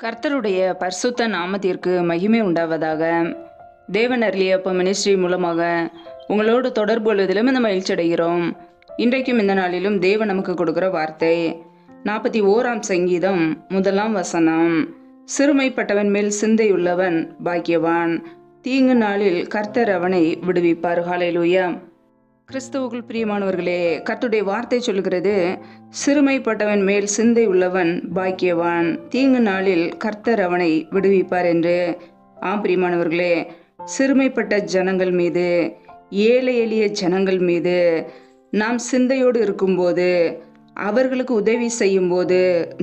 கர்த்தருடைய பரிசுத்த நாமத்திற்கு மகிமை உண்டாவதாக. தேவன் அருளியப்ப மினிஸ்ட்ரி மூலமாக உங்களோடு தொடர்பு கொள்வதிலும் இந்த மகிழ்ச்சி அடைகிறோம். இன்றைக்கும் இந்த நாளிலும் தேவன் நமக்கு கொடுக்கிற வார்த்தை 41ஆம் சங்கீதம் 1ஆம் வசனம். சிறுமைப்பட்டவன் மேல் சிந்தையுள்ளவன் பாக்கியவான், தீங்கு நாளில் கர்த்தர் அவனை விடுவிப்பார். ஹல்லேலூயா. கிறிஸ்துவுக்குள் பிரியமானவர்களே, கர்த்தருடைய வார்த்தை சொல்கிறது, சிறுமைப்பட்டவன் மேல் சிந்தை உள்ளவன் பாக்கியவான், தீங்கு நாளில் கர்த்தர் அவனை விடுவிப்பார் என்று. ஆம் பிரியமானவர்களே, சிறுமைப்பட்ட ஜனங்கள் மீது, ஏழை எளிய ஜனங்கள் மீது நாம் சிந்தையோடு இருக்கும்போது, அவர்களுக்கு உதவி செய்யும் போது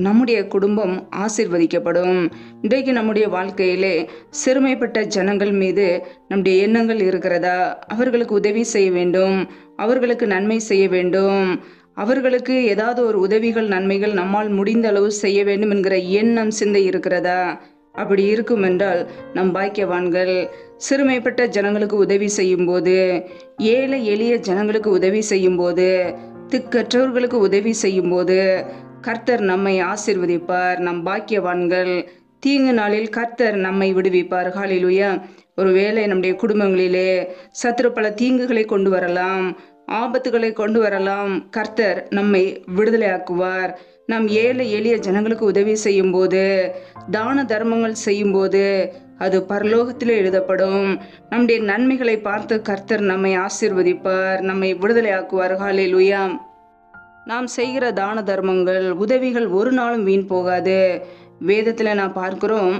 நம்முடைய குடும்பம் ஆசீர்வதிக்கப்படும். இன்றைக்கு நம்முடைய வாழ்க்கையிலே சிறுமைப்பட்ட ஜனங்கள் மீது நம்முடைய எண்ணங்கள் இருக்கிறதா? அவர்களுக்கு உதவி செய்ய வேண்டும், அவர்களுக்கு நன்மை செய்ய வேண்டும், அவர்களுக்கு ஏதாவது ஒரு உதவிகள் நன்மைகள் நம்மால் முடிந்த அளவு செய்ய வேண்டும் என்கிற எண்ணம் சிந்தை இருக்கிறதா? அப்படி இருக்கும் என்றால் நம் பாக்கியவான்கள். சிறுமைப்பட்ட ஜனங்களுக்கு உதவி செய்யும் போது, ஏழை எளிய ஜனங்களுக்கு உதவி செய்யும் போது, திக்கற்றவர்களுக்கு உதவி செய்யும் போது கர்த்தர் நம்மை ஆசீர்வதிப்பார். நம் பாக்கியவான்கள். தீங்கு நாளில் கர்த்தர் நம்மை விடுவிப்பார். ஹல்லேலூயா. ஒருவேளை நம்முடைய குடும்பங்களிலே சத்துரு பல தீங்குகளை கொண்டு வரலாம், ஆபத்துகளை கொண்டு வரலாம். கர்த்தர் நம்மை விடுதலையாக்குவார். நாம் ஏழை எளிய ஜனங்களுக்கு உதவி செய்யும் போது, தான தர்மங்கள் செய்யும் போது அது பரலோகத்திலே எழுதப்படும். நம்முடைய நன்மைகளை பார்த்து கர்த்தர் நம்மை ஆசீர்வதிப்பார், நம்மை விடுதலையாக்குவார். ஹல்லேலூயா. நாம் செய்கிற தான தர்மங்கள் உதவிகள் ஒரு நாளும் வீண் போகாது. வேதத்தில் நான் பார்க்கிறோம்,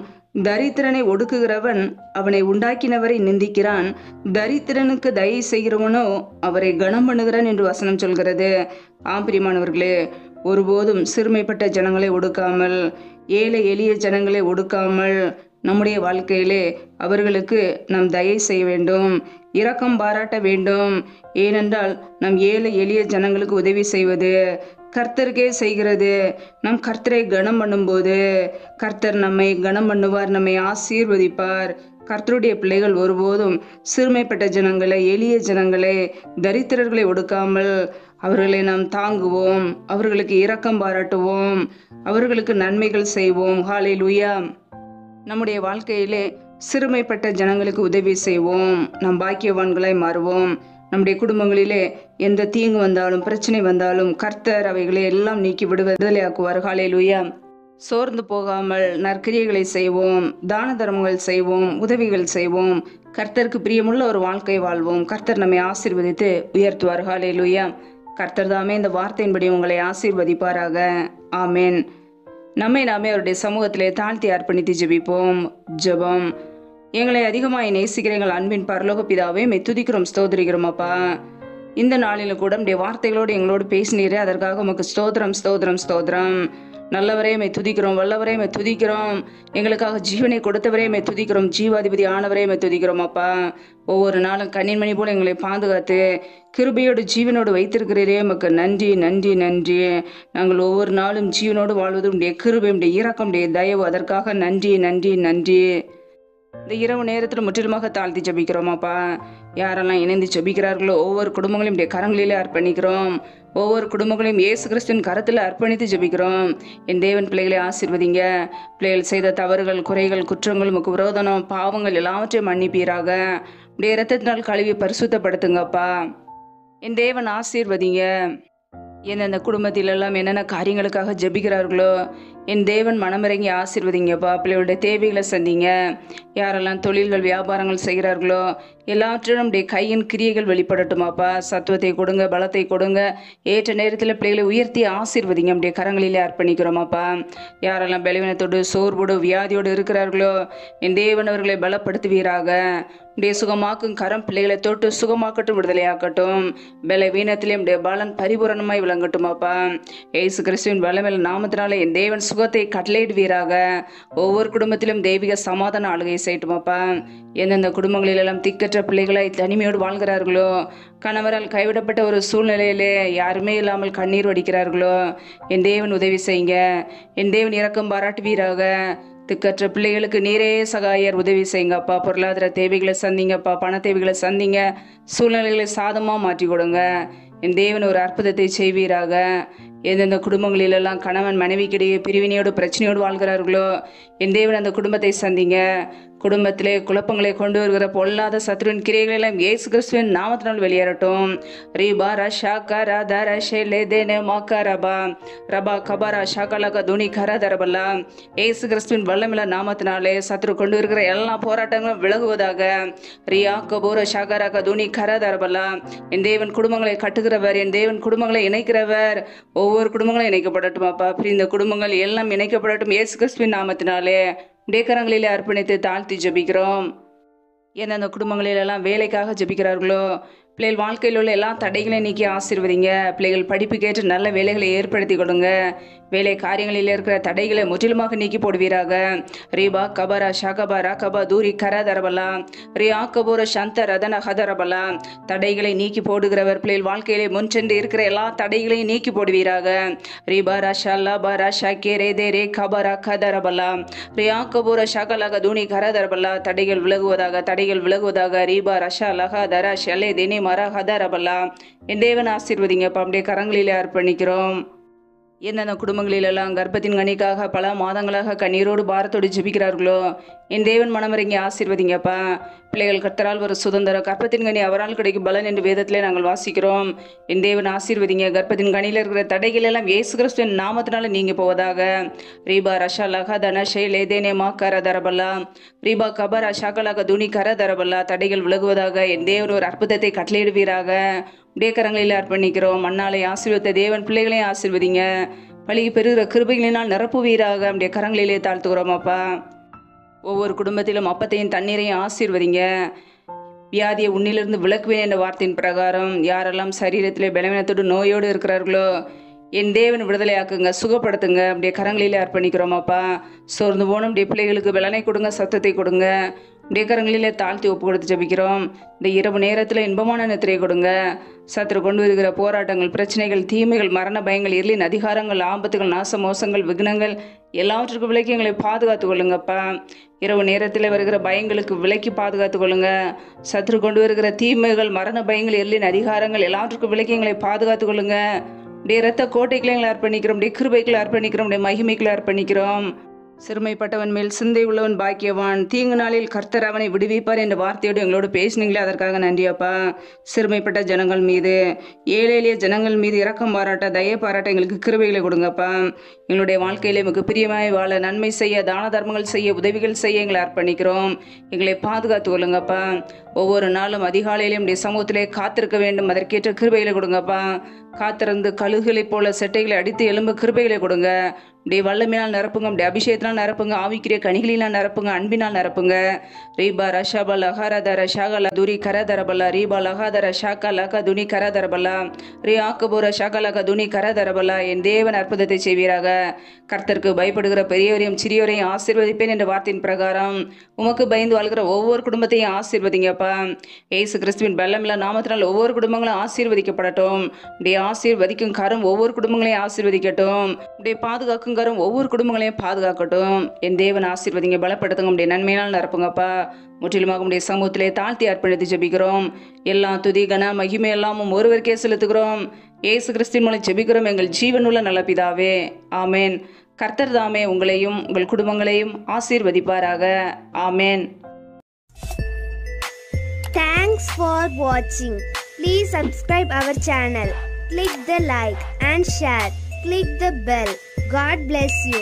தரித்திரனை ஒடுக்குகிறவன் அவனை உண்டாக்கினவரை நிந்திக்கிறான், தரித்திரனுக்கு தயை செய்கிறவனோ அவரை கனம் பண்ணுகிறான் என்று வசனம் சொல்கிறது. ஆம் பிரியமானவர்களே, ஒருபோதும் சிறுமைப்பட்ட ஜனங்களை ஒடுக்காமல், ஏழை எளிய ஜனங்களை ஒடுக்காமல் நம்முடைய வாழ்க்கையிலே அவர்களுக்கு நாம் தயை செய்ய வேண்டும், இரக்கம் பாராட்ட வேண்டும். ஏனென்றால் நம் ஏழை எளிய ஜனங்களுக்கு உதவி செய்வது கர்த்தருக்கே செய்கிறது. நம் கர்த்தரை கனம் பண்ணும்போது கர்த்தர் நம்மை கனம் பண்ணுவார், நம்மை ஆசீர்வதிப்பார். கர்த்தருடைய பிள்ளைகள் ஒருபோதும் சிறுமைப்பட்ட ஜனங்களை, எளிய ஜனங்களை, தரித்திரர்களை ஒடுக்காமல் அவர்களை நாம் தாங்குவோம், அவர்களுக்கு இரக்கம் பாராட்டுவோம், அவர்களுக்கு நன்மைகள் செய்வோம். ஹல்லேலூயா. நம்முடைய வாழ்க்கையிலே சிறுமைப்பட்ட ஜனங்களுக்கு உதவி செய்வோம், நம் பாக்கியவான்களாய் மாறுவோம். நம்முடைய குடும்பங்களிலே எந்த தீங்கு வந்தாலும், பிரச்சனை வந்தாலும் கர்த்தர் அவைகளை எல்லாம் நீக்கி விடுதலையாக்குவார். ஹல்லேலூயா. சோர்ந்து போகாமல் நற்கிரியைகளை செய்வோம், தான தர்மங்கள் செய்வோம், உதவிகள் செய்வோம். கர்த்தருக்கு பிரியமுள்ள ஒரு வாழ்க்கை வாழ்வோம். கர்த்தர் நம்மை ஆசீர்வதித்து உயர்த்துவார். ஹல்லேலூயா. கர்த்தர் தாமே இந்த வார்த்தையின்படி உங்களை ஆசீர்வதிப்பாராக. ஆமேன். நம்மை நாமே அவருடைய சமூகத்திலே தாழ்த்தி அர்ப்பணித்து ஜெபிப்போம். ஜெபம். எங்களை அதிகமாக நேசிக்கிற எங்கள் அன்பின் பரலோக பிதாவே, துதிக்கிறோம், ஸ்தோத்திரிக்கிறோம் அப்பா. இந்த நாளிலும் கூட நம்முடைய வார்த்தைகளோடு எங்களோடு பேசினீரே, அதற்காக உமக்கு ஸ்தோத்திரம், ஸ்தோத்திரம், ஸ்தோத்திரம். நல்லவரே துதிக்கிறோம், வல்லவரே துதிக்கிறோம், எங்களுக்காக ஜீவனை கொடுத்தவரே துதிக்கிறோம், ஜீவாதிபதி ஆனவரே துதிக்கிறோம் அப்பா. ஒவ்வொரு நாளும் கண்ணின்மணி போல எங்களை பாதுகாத்து கிருபையோடு ஜீவனோடு வைத்திருக்கிறீரே, உமக்கு நன்றி, நன்றி, நன்றி. நாங்கள் ஒவ்வொரு நாளும் ஜீவனோடு வாழ்வது உடைய கிருபை, உடைய இரக்கம், உடைய தயவு, அதற்காக நன்றி, நன்றி, நன்றி. இந்த இரவு நேரத்தில் முற்றிலுமாக தாழ்த்தி ஜெபிக்கிறோமாப்பா. யாரெல்லாம் இணைந்து ஜெபிக்கிறார்களோ ஒவ்வொரு குடும்பங்களையும் உடைய கரங்களிலே அர்ப்பணிக்கிறோம். ஒவ்வொரு குடும்பங்களையும் இயேசு கிறிஸ்துவின் கரத்தில் அர்ப்பணித்து ஜெபிக்கிறோம். என் தேவன் பிள்ளைகளை ஆசீர்வதிங்க. பிள்ளைகள் செய்த தவறுகள், குறைகள், குற்றங்கள், உமக்கு விரோதனம், பாவங்கள் எல்லாவற்றையும் மன்னிப்பீராக. உடைய இரத்தத்தினால் கழுவி பரிசுத்தப்படுத்துங்கப்பா. என் தேவன் ஆசீர்வதிங்க. எந்தெந்த குடும்பத்திலெல்லாம் என்னென்ன காரியங்களுக்காக ஜெபிக்கிறார்களோ என் தேவன் மனமிறங்கி ஆசீர்வதிங்கப்பா. பிள்ளைகளுடைய தேவைகளை சந்திங்க. யாரெல்லாம் தொழில்கள், வியாபாரங்கள் செய்கிறார்களோ எல்லாவற்றிலும் நம்முடைய கையின் கிரியைகள் வெளிப்படட்டுமாப்பா. சத்துவத்தை கொடுங்க, பலத்தை கொடுங்க. ஏற்ற நேரத்தில் பிள்ளைகளை உயர்த்தி ஆசீர்வதிங்க. நம்முடைய கரங்களிலே அர்ப்பணிக்கிறோமாப்பா. யாரெல்லாம் பலவீனத்தோடு, சோர்வோடு, வியாதியோடு இருக்கிறார்களோ என் தேவன் அவர்களை பலப்படுத்துவீராக. உடைய சுகமாக்கும் கரம் பிள்ளைகளை தொட்டு சுகமாக்கட்டும், விடுதலையாக்கட்டும். பலவீனத்திலே உடைய பலன் பரிபூரணமாய் விளங்கட்டுமாப்பா. இயேசு கிறிஸ்துவின் வல்லமையுள்ள நாமத்தினாலே என் தேவன் சுகத்தை கட்டளையிடுவீராக. ஒவ்வொரு குடும்பத்திலும் தெய்வீக சமாதான ஆளுகை செய்யட்டுமாப்பா. எந்தெந்த குடும்பங்களிலெல்லாம் திக்கற்ற பிள்ளைகளை தனிமையோடு வாழ்கிறார்களோ, கணவரால் கைவிடப்பட்ட ஒரு சூழ்நிலையிலே யாருமே இல்லாமல் கண்ணீர் வடிக்கிறார்களோ என் தேவன் உதவி செய்யுங்க. என் தேவன் இரக்கம் பாராட்டுவீராக. திக்கற்ற பிள்ளைகளுக்கு நீரே சகாயர், உதவி செய்யுங்கப்பா. பொருளாதார தேவைகளை சந்திங்கப்பா, பண தேவைகளை சந்திங்க, சூழ்நிலைகளை சாதமாக மாற்றி கொடுங்க. என் தேவன் ஒரு அற்புதத்தை செய்வீராக. எந்தெந்த குடும்பங்களிலெல்லாம் கணவன் மனைவிக்கிடையே பிரிவினையோடு பிரச்சனையோடு வாழ்கிறார்களோ என் தேவன் அந்த குடும்பத்தை சந்திங்க. குடும்பத்திலே குழப்பங்களை கொண்டு வருகிற பொல்லாத சத்ருவின் கிரியைகள் எல்லாம் இயேசு கிறிஸ்துவின் நாமத்தினால் வெளியேறட்டும். ரீபா ரஷா கரா தர ஷெலே தேனே மாக்கா ரபா ரபா கபாரா ஷாகலக துனி கரா தரபல்லா. இயேசு கிறிஸ்துவின் வல்லமில்ல நாமத்தினாலே சத்ரு கொண்டு வருகிற எல்லா போராட்டங்களும் விலகுவதாக. ரியா கபூர ஷாகரக துனி கரா தரபல்லா. என் தேவன் குடும்பங்களை கட்டுகிறவர், என் தேவன் குடும்பங்களை இணைக்கிறவர். ஒவ்வொரு குடும்பங்களும் இணைக்கப்படட்டும் அப்பா. இந்த குடும்பங்கள் எல்லாம் இணைக்கப்படட்டும் இயேசு கிறிஸ்துவின் நாமத்தினாலே. கரங்களிலே அர்ப்பணித்து தாழ்த்தி ஜெபிக்கிறோம். எந்தெந்த குடும்பங்களிலெல்லாம் வேலைக்காக ஜெபிக்கிறார்களோ பிள்ளைகள் வாழ்க்கையில் உள்ள எல்லா தடைகளையும் நீக்கி ஆசீர்வதிங்க. பிள்ளைகள் படிப்புக்கேற்ற நல்ல வேலைகளை ஏற்படுத்தி கொடுங்க. வேலை காரியங்களில் இருக்கிற தடைகளை முற்றிலுமாக நீக்கி போடுவீராக. ரீபா கபரா ஷாகபா ராகபா தூரி கரா தரபலா ரியா கபூர சந்த ரதன ஹதரபலா. தடைகளை நீக்கி போடுகிறவர் பிள்ளைகள் வாழ்க்கையிலே முன்சென்று இருக்கிற எல்லா தடைகளையும் நீக்கி போடுவீராக. ரீபா ரஷா லபா ரஷா கே ரே தே ரே கபரா கதரபலா ரியா கபூர ஷகலக தூணி கரதரபலா. தடைகள் விலகுவதாக, தடைகள் விலகுவதாக. ரீபா ரஷா லஹா தரா ஷலே தினி மரா ஹதரபலா. என் தேவன் ஆசீர்வதிங்கப்பா. அப்படியே கரங்களிலே அர்ப்பணிக்கிறோம். எந்தெந்த குடும்பங்களிலெல்லாம் கர்ப்பத்தின் கனிக்காக பல மாதங்களாக கண்ணீரோடு பாரத்தோடு ஜெபிக்கிறார்களோ என் தேவன் மனமறிங்க ஆசீர்வதிங்கப்பா. பிள்ளைகள் கர்த்தரால் ஒரு சுதந்திரம், கர்ப்பத்தின் கனி அவரால் கிடைக்கும் பலன் என்று வேதத்திலே நாங்கள் வாசிக்கிறோம். என் தேவன் ஆசீர்வதிங்க. கர்ப்பத்தின் கனியில் இருக்கிற தடைகள் எல்லாம் இயேசு கிறிஸ்துவின் நாமத்தினால நீங்க போவதாக. ரீபா ரஷா லகா தன ஷெலே தேனே மா கர தரபல்லா ரீபா கபரா ஷாகலக துனி கர தரபல்லா. தடைகள் விலகுவதாக. என் தேவன் ஒரு அற்புதத்தை கட்டளையிடுவீராக. உடைய கரங்களில் அர்ப்பணிக்கிறோம். மண்ணாலை ஆசீர்வதித்த தேவன் பிள்ளைகளையும் ஆசீர்வதிங்க. பழகி பெறுகிற கிருபைகளினால் நிரப்புவீராக. அப்படியே கரங்களிலே தாழ்த்துக்கிறோம் அப்பா. ஒவ்வொரு குடும்பத்திலும் அப்பத்தையும் தண்ணீரையும் ஆசீர்வதிங்க. வியாதியை உன்னிலிருந்து விலக்குவேன் என்ற வார்த்தையின் பிரகாரம் யாரெல்லாம் சரீரத்திலே பலவீனத்தோடு நோயோடு இருக்கிறார்களோ என் தேவன் விடுதலையாக்குங்க, சுகப்படுத்துங்க. அப்படியே கரங்களிலே அர்ப்பணிக்கிறோம் அப்பா. சோர்ந்து போன அப்படியே பிள்ளைகளுக்கு பலனை கொடுங்க, சத்தத்தை கொடுங்க. அப்படியே கரங்களிலே தாழ்த்தி ஒப்பு கொடுத்து ஜெபிக்கிறோம். இந்த இரவு நேரத்தில் இன்பமான நித்திரை கொடுங்க. சத்துரு கொண்டு வருகிற போராட்டங்கள், பிரச்சனைகள், தீமைகள், மரண பயங்கள், இருளின் அதிகாரங்கள், ஆபத்துகள், நாச மோசங்கள், விக்னங்கள் எல்லாவற்றுக்கும் விலக்கி எங்களை பாதுகாத்து கொள்ளுங்கப்பா. இரவு நேரத்தில் வருகிற பயங்களுக்கு விலக்கி பாதுகாத்து கொள்ளுங்க. சத்துரு கொண்டு வருகிற தீமைகள், மரண பயங்கள், இருளின் அதிகாரங்கள் எல்லாவற்றுக்கும் விலக்கி எங்களை பாதுகாத்து கொள்ளுங்க. அப்படியே இரத்த கோட்டைகளை எங்களை அர்ப்பணிக்கிறோம். அப்படியே கிருபைகளை அர்ப்பணிக்கிறோம். அப்படியே மகிமைகளை அர்ப்பணிக்கிறோம். சிறுமைப்பட்டவன் மேல் சிந்தை உள்ளவன் பாக்கியவான், தீங்கு நாளில் கர்த்தர் அவனை விடுவிப்பார் என்ற வார்த்தையோடு எங்களோடு பேசினீங்களே, அதற்காக நன்றியாப்பா. சிறுமைப்பட்ட ஜனங்கள் மீது, ஏழை எளிய ஜனங்கள் மீது இரக்கம் பாராட்ட, தயை பாராட்ட எங்களுக்கு கிருபைகளை கொடுங்கப்பா. எங்களுடைய வாழ்க்கையிலே மிக பிரியமாய் வாழ, நன்மை செய்ய, தான தர்மங்கள் செய்ய, உதவிகள் செய்ய எங்களை அர்ப்பணிக்கிறோம். எங்களை பாதுகாத்து கொள்ளுங்கப்பா. ஒவ்வொரு நாளும் அதிகாலையிலும் உடைய சமூகத்திலே காத்திருக்க வேண்டும். அதற்கேற்ற கிருபைகளை கொடுங்கப்பா. காத்திருந்து கழுகுகளைப் போல செட்டைகளை அடித்து எலும்பு கிருபைகளை கொடுங்க. அப்படியே வல்லமையினால் நிரப்புங்க. அப்படியே அபிஷேகத்தினால் நிரப்புங்க. ஆவிக்கிரிய கனிகளினால் நிரப்புங்க. அன்பினால் நிரப்புங்க. ரீபா ரஷாபா லஹாரதர ஷாகல துரி கரதரபல்லா ரீபா லஹாதர ஷாக்கா லக துனி கரதரபல்லா ரீ ஆக்கபூர ஷாகலக துனி கரதரபல்லா. என் தேவன் அற்புதத்தை செய்வீராக. கர்த்தருக்கு பயப்படுகிற பெரியவரையும் சிறியோரையும் ஆசீர்வதிப்பேன் என்ற வார்த்தையின் பிரகாரம் உமக்கு பயந்து வாழ்கிற ஒவ்வொரு குடும்பத்தையும் ஆசீர்வதிங்கப்பா. ஏசு கிறிஸ்துவின் பலமில்ல நாமத்தினால் ஒவ்வொரு குடும்பங்களும் ஆசீர்வதிக்கப்படட்டும். அப்படியே ஆசீர்வதிக்கும் கரம் ஒவ்வொரு குடும்பங்களையும் ஆசீர்வதிக்கட்டும். அப்படியே பாதுகாக்கும் கரம் ஒவ்வொரு குடும்பங்களையும் பாதுகாக்கட்டும். என் தேவன் ஆசீர்வதிங்க, பலப்படுத்துங்க. அப்படியே நன்மையினால் நிரப்புங்கப்பா. முற்றிலுமாக உடைய சமூகத்திலே தாழ்த்தி அர்ப்பணித்து ஜெபிக்கிறோம். எல்லா துதி கன மகிமை எல்லாமும் ஒருவருக்கே செலுத்துகிறோம். ஏசு கிறிஸ்துவின் மூலம் ஜெபிக்கிறோம் எங்கள் ஜீவனுள்ள நல்ல பிதாவே, ஆமேன். கர்த்தர் தாமே உங்களையும் உங்கள் குடும்பங்களையும் ஆசீர்வதிப்பாராக. ஆமேன். Thanks for watching. Please subscribe our channel. Click the like and share. Click the bell. God bless you.